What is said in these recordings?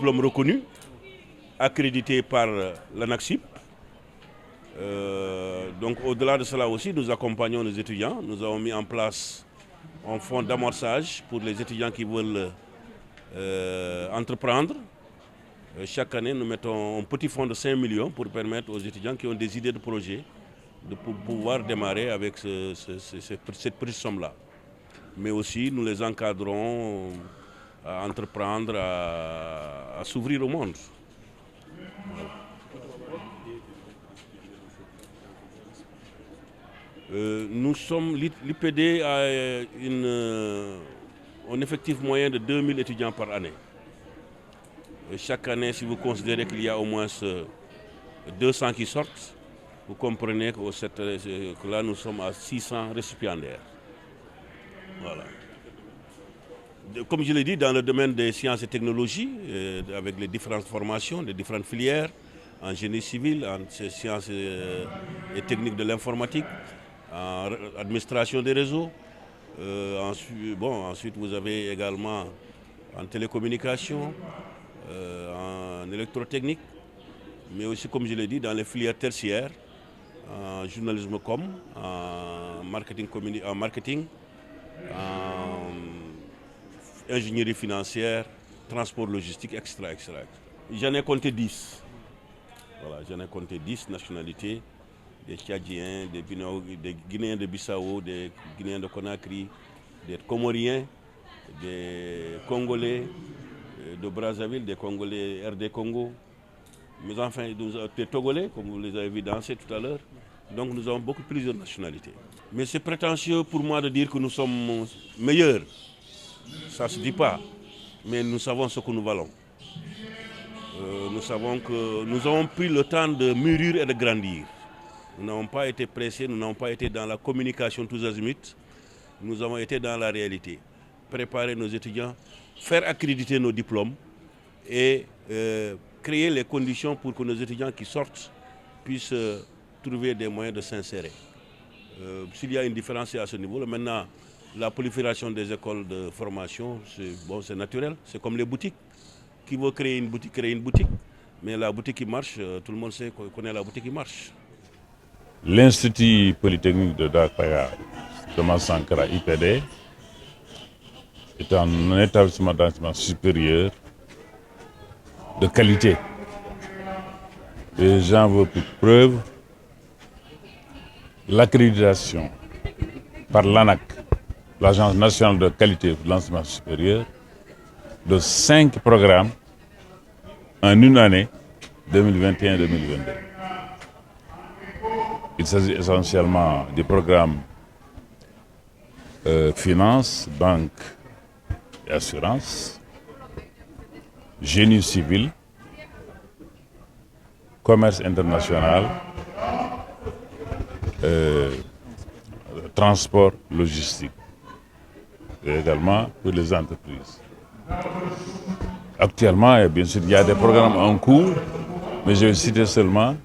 diplôme reconnu, accrédité par l'ANAQ-Suip. Donc au-delà de cela aussi, nous accompagnons les étudiants. Nous avons mis en place un fonds d'amorçage pour les étudiants qui veulent entreprendre. Chaque année, nous mettons un petit fonds de 5 millions pour permettre aux étudiants qui ont des idées de projet de pouvoir démarrer avec cette petite somme-là. Mais aussi, nous les encadrons à entreprendre, à s'ouvrir au monde. L'IPD a un effectif moyen de 2000 étudiants par année. Et chaque année, si vous considérez qu'il y a au moins 200 qui sortent, vous comprenez que là, nous sommes à 600 récipiendaires. Voilà. Comme je l'ai dit, dans le domaine des sciences et technologies, avec les différentes formations, les différentes filières, en génie civil, en sciences et techniques de l'informatique, en administration des réseaux. Ensuite, vous avez également en télécommunication, en électrotechnique, mais aussi, comme je l'ai dit, dans les filières tertiaires, en journalisme en marketing, en ingénierie financière, transport logistique, etc. J'en ai compté 10. Voilà, j'en ai compté 10 nationalités, des Tchadiens, des Guinéens de Bissau, des Guinéens de Conakry, des Comoriens, des Congolais de Brazzaville, des Congolais RD Congo, mais enfin des Togolais, comme vous les avez vus danser tout à l'heure. Donc nous avons plusieurs nationalités. Mais c'est prétentieux pour moi de dire que nous sommes meilleurs. Ça ne se dit pas, mais nous savons ce que nous valons. Nous savons que nous avons pris le temps de mûrir et de grandir. Nous n'avons pas été pressés, nous n'avons pas été dans la communication tous azimuts. Nous avons été dans la réalité. Préparer nos étudiants, faire accréditer nos diplômes et créer les conditions pour que nos étudiants qui sortent puissent trouver des moyens de s'insérer. S'il y a une différence, c'est à ce niveau. Maintenant, la prolifération des écoles de formation, c'est naturel. C'est comme les boutiques. Qui veut créer une boutique, crée une boutique. Mais la boutique qui marche, tout le monde connaît la boutique qui marche. L'Institut Polytechnique de Dakar, Thomas Sankara IPD, est un établissement d'enseignement supérieur de qualité. Et j'en veux pour preuve l'accréditation par l'ANAQ, l'Agence nationale de qualité pour l'enseignement supérieur, de 5 programmes en une année, 2021-2022. Il s'agit essentiellement des programmes finance, banque et assurance, génie civil, commerce international, transport logistique, et également pour les entreprises. Actuellement, bien sûr, il y a des programmes en cours, mais je vais citer seulement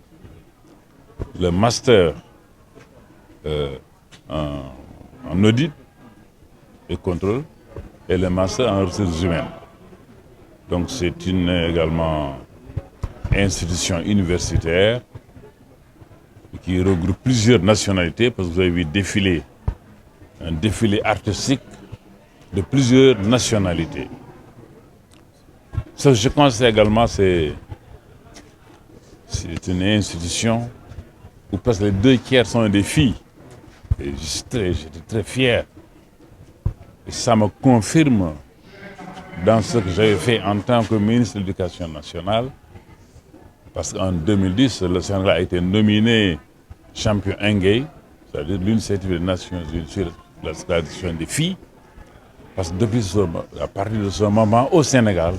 le master en audit et contrôle et le master en ressources humaines. Donc c'est également institution universitaire qui regroupe plusieurs nationalités, parce que vous avez vu un défilé artistique de plusieurs nationalités. Ce que je constate également, c'est une institution où presque les 2/3 sont des filles. Et j'étais très fier. Et ça me confirme dans ce que j'avais fait en tant que ministre de l'Éducation nationale. Parce qu'en 2010, le Sénégal a été nominé champion Engay, c'est-à-dire l'initiative des Nations Unies sur la scolarisation des filles. Parce que à partir de ce moment, au Sénégal,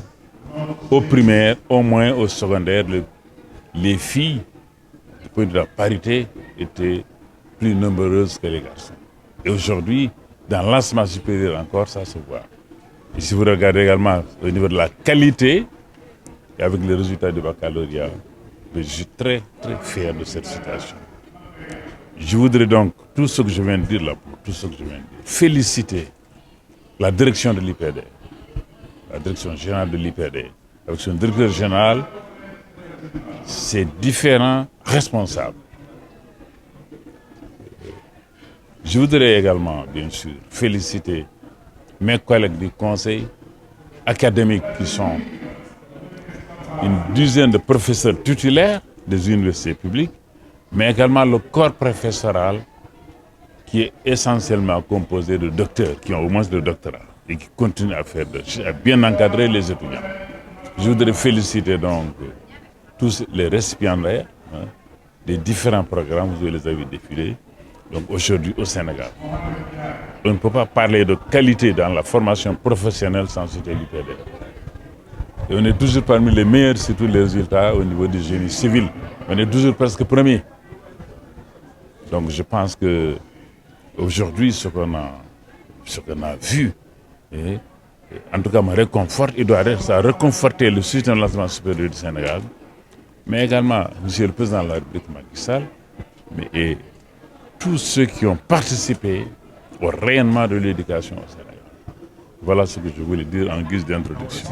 au primaire, au moins au secondaire, les filles, du point de vue de la parité, étaient plus nombreuses que les garçons. Et aujourd'hui, dans l'enseignement supérieur encore, ça se voit. Et si vous regardez également au niveau de la qualité, et avec les résultats du baccalauréat, je suis très, très fier de cette situation. Je voudrais donc, tout ce que je viens de dire là, féliciter la direction de l'IPD, la direction générale de l'IPD, avec son directeur général, ses différents responsables. Je voudrais également, bien sûr, féliciter mes collègues du conseil académique qui sont une dizaine de professeurs titulaires des universités publiques, mais également le corps professoral qui est essentiellement composé de docteurs qui ont au moins le doctorat et qui continuent à bien encadrer les étudiants. Je voudrais féliciter donc tous les récipiendaires des différents programmes, vous les avez défilés, donc aujourd'hui au Sénégal. On ne peut pas parler de qualité dans la formation professionnelle sans citer l'UPDR. Et on est toujours parmi les meilleurs sur tous les résultats au niveau du génie civil. On est toujours presque premier. Donc je pense que aujourd'hui, ce qu'on a vu, en tout cas me réconforte, ça a réconforté le système de l'enseignement supérieur du Sénégal, mais également M. le Président de la République Macky Sall, et tous ceux qui ont participé au rayonnement de l'éducation au Sénégal. Voilà ce que je voulais dire en guise d'introduction.